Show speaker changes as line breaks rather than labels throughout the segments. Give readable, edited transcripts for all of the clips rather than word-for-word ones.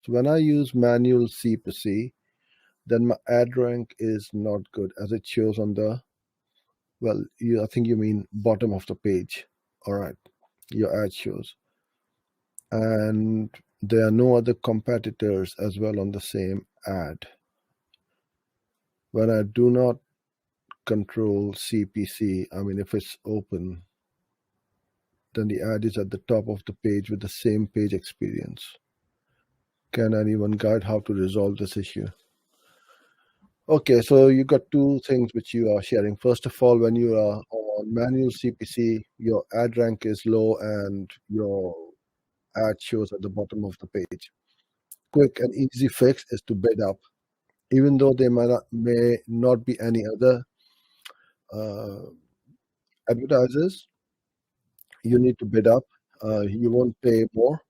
So when I use manual CPC, then my ad rank is not good as it shows on the, well, I think you mean bottom of the page. All right, your ad shows. And there are no other competitors as well on the same ad. When I do not control CPC, I mean, if it's open, then the ad is at the top of the page with the same page experience. Can anyone guide how to resolve this issue? Okay, so you got two things which you are sharing. First of all, when you are on manual CPC, your ad rank is low and your ad shows at the bottom of the page. Quick and easy fix is to bid up. Even though there may not be any other uh, advertisers, you need to bid up. You won't pay more.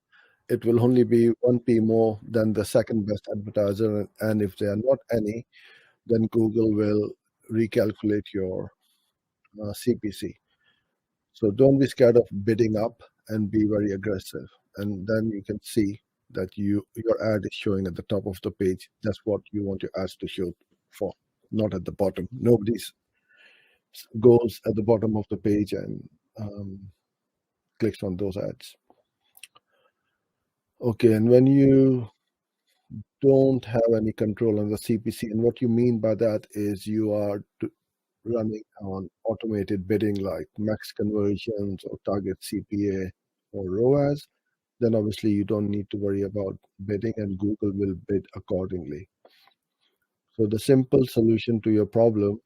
It will only be 1p more than the second best advertiser. And if there are not any, then Google will recalculate your CPC. So don't be scared of bidding up and be very aggressive. And then you can see that your ad is showing at the top of the page. That's what you want your ads to show for, not at the bottom. Nobody's goes at the bottom of the page and clicks on those ads. Okay, and when you don't have any control on the CPC, and what you mean by that is you are running on automated bidding like max conversions or target CPA or ROAS, then obviously you don't need to worry about bidding and Google will bid accordingly. So the simple solution to your problem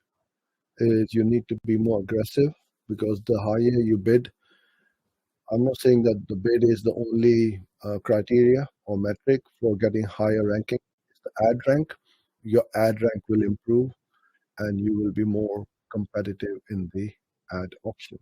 is you need to be more aggressive because the higher you bid, I'm not saying that the bid is the only criteria or metric for getting higher ranking. It's the ad rank. Your ad rank will improve and you will be more competitive in the ad auction.